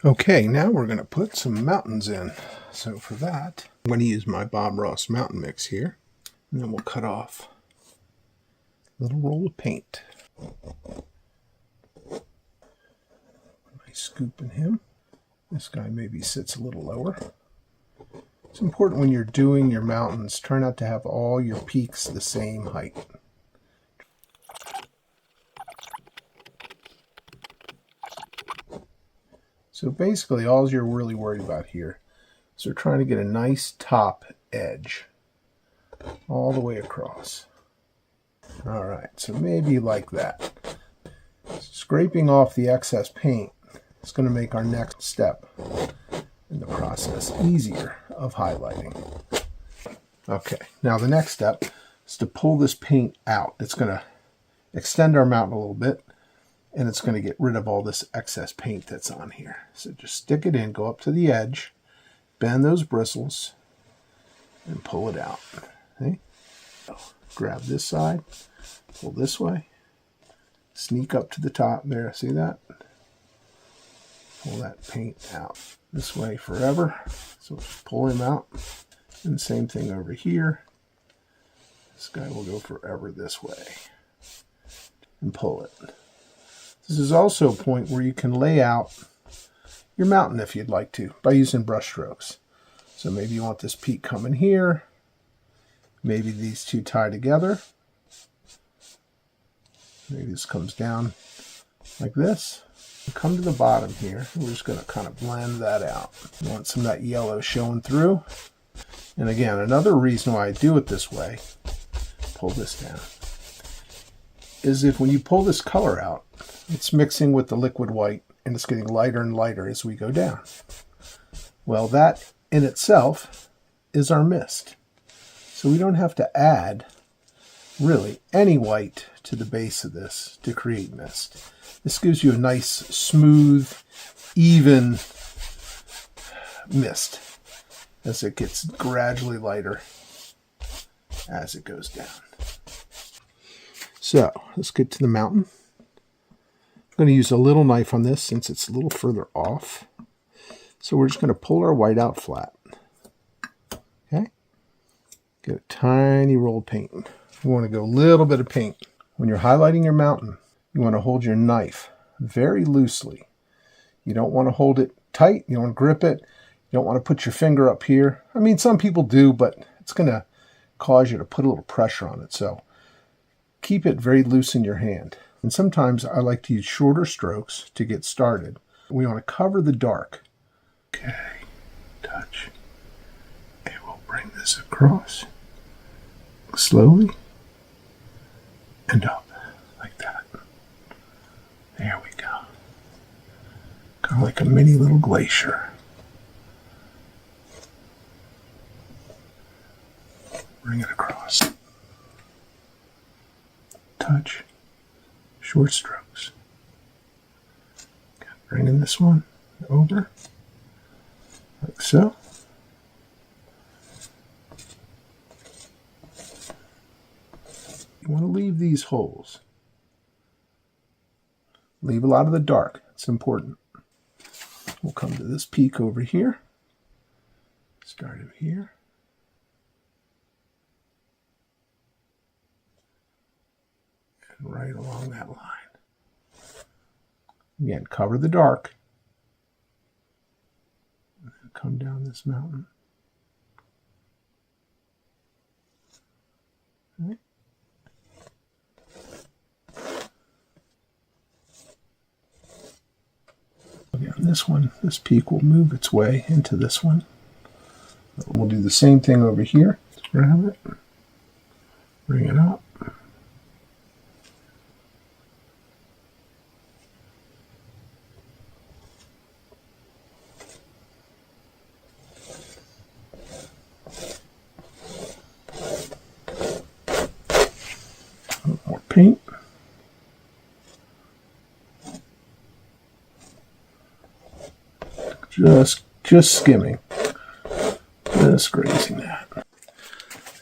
Okay, now we're going to put some mountains in. So for that, I'm going to use my Bob Ross mountain mix here. And then we'll cut off a little roll of paint. Nice scoop in him. This guy maybe sits a little lower. It's important when you're doing your mountains, try not to have all your peaks the same height. So basically all you're really worried about here is we're trying to get a nice top edge all the way across. All right, so maybe like that. Scraping off the excess paint is going to make our next step in the process easier of highlighting. Okay, now the next step is to pull this paint out. It's going to extend our mountain a little bit, and it's going to get rid of all this excess paint that's on here. So just stick it in, go up to the edge, bend those bristles, and pull it out. Okay? So grab this side, pull this way, sneak up to the top there. See that? Pull that paint out this way forever. So pull him out. And the same thing over here. This guy will go forever this way. And pull it. This is also a point where you can lay out your mountain if you'd like to by using brush strokes. So maybe you want this peak coming here. Maybe these two tie together. Maybe this comes down like this. Come to the bottom here. We're just going to kind of blend that out. You want some of that yellow showing through. And again, another reason why I do it this way, pull this down, is if when you pull this color out, it's mixing with the liquid white and it's getting lighter and lighter as we go down. Well, that in itself is our mist. So we don't have to add really any white to the base of this to create mist. This gives you a nice, smooth, even mist as it gets gradually lighter as it goes down. So let's get to the mountain. I'm going to use a little knife on this since it's a little further off. So we're just going to pull our white out flat. Okay? Get a tiny roll of paint. You want to go a little bit of paint. When you're highlighting your mountain, you want to hold your knife very loosely. You don't want to hold it tight. You don't want to grip it. You don't want to put your finger up here. I mean, some people do, but it's going to cause you to put a little pressure on it. So keep it very loose in your hand. And sometimes I like to use shorter strokes to get started. We want to cover the dark. Okay, touch. And we'll bring this across slowly and up like that. There we go. Kind of like a mini little glacier. Bring it across. Touch. Short strokes. Bringing this one over, like so. You want to leave these holes. Leave a lot of the dark. It's important. We'll come to this peak over here. Start over here. And right along that line. Again, cover the dark. And then come down this mountain. Okay. Again, this one, this peak will move its way into this one. We'll do the same thing over here. Let's grab it, bring it up. More paint. Just skimming. Just grazing that.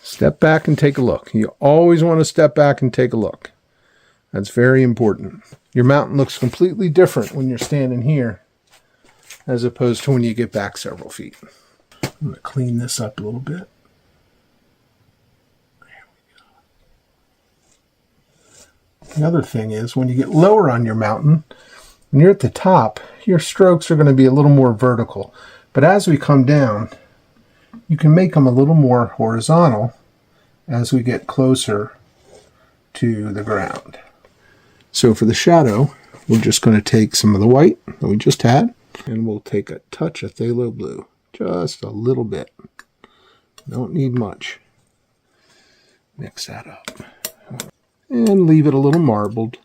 Step back and take a look. You always want to step back and take a look. That's very important. Your mountain looks completely different when you're standing here as opposed to when you get back several feet. I'm going to clean this up a little bit. The other thing is, when you get lower on your mountain, when you're at the top, your strokes are going to be a little more vertical. But as we come down, you can make them a little more horizontal as we get closer to the ground. So for the shadow, we're just going to take some of the white that we just had, and we'll take a touch of phthalo blue, just a little bit. Don't need much. Mix that up. And leave it a little marbled,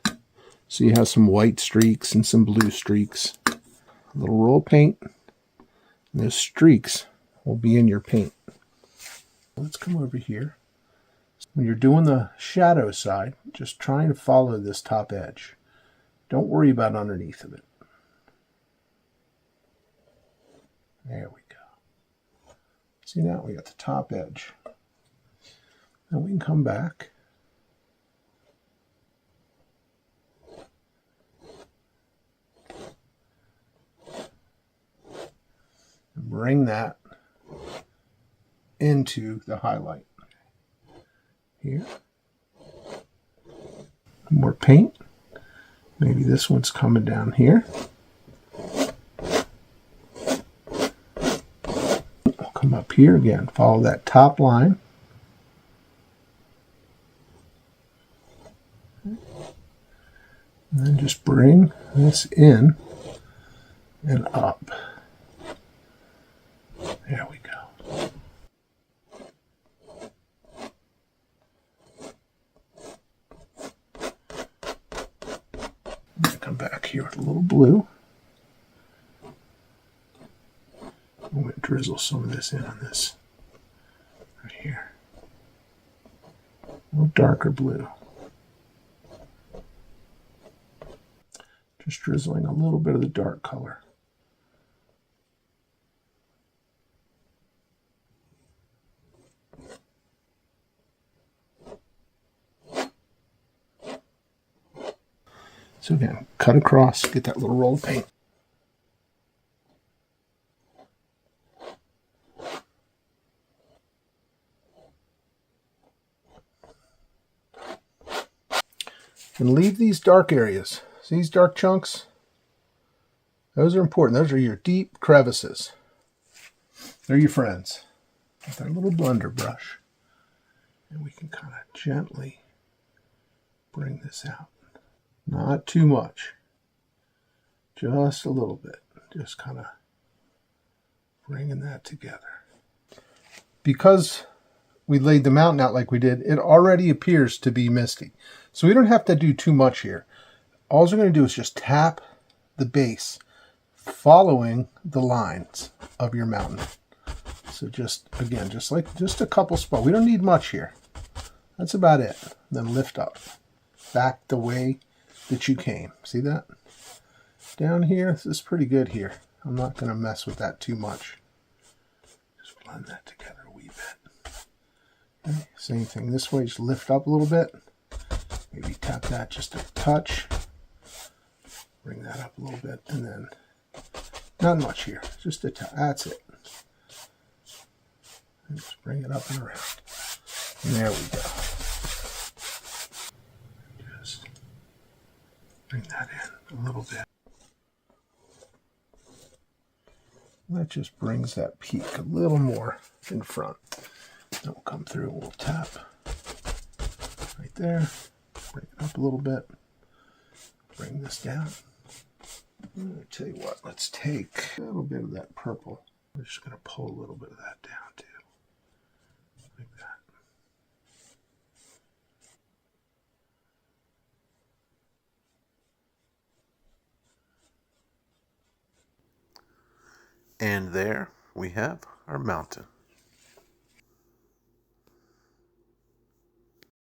so you have some white streaks and some blue streaks. A little roll of paint, and those streaks will be in your paint. Let's come over here. When you're doing the shadow side, just trying to follow this top edge. Don't worry about underneath of it. There we go. See, now we got the top edge. Now we can come back. And bring that into the highlight. Here. More paint. Maybe this one's coming down here. We'll come up here again. Follow that top line. And then just bring this in and up. There we go. Come back here with a little blue. I'm going to drizzle some of this in on this right here. A little darker blue. Just drizzling a little bit of the dark color. So again, cut across, get that little roll of paint. And leave these dark areas. See these dark chunks? Those are important. Those are your deep crevices. They're your friends. With our little blender brush. And we can kind of gently bring this out. Not too much. Just a little bit. Just kind of bringing that together. Because we laid the mountain out like we did, it already appears to be misty. So we don't have to do too much here. All we're going to do is just tap the base, following the lines of your mountain. So just, again, just a couple spots. We don't need much here. That's about it. Then lift up. Back the way that you came. See that? Down here, this is pretty good here. I'm not going to mess with that too much. Just blend that together a wee bit. Okay, same thing this way, just lift up a little bit. Maybe tap that just a touch. Bring that up a little bit, and then not much here, just a touch. That's it. And just bring it up and around. And there we go. Just bring that in a little bit. That just brings that peak a little more in front. Then we'll come through and we'll tap right there. Bring it up a little bit. Bring this down. I'm going to tell you what, let's take a little bit of that purple. We're just going to pull a little bit of that down too. Like that. And there we have our mountain.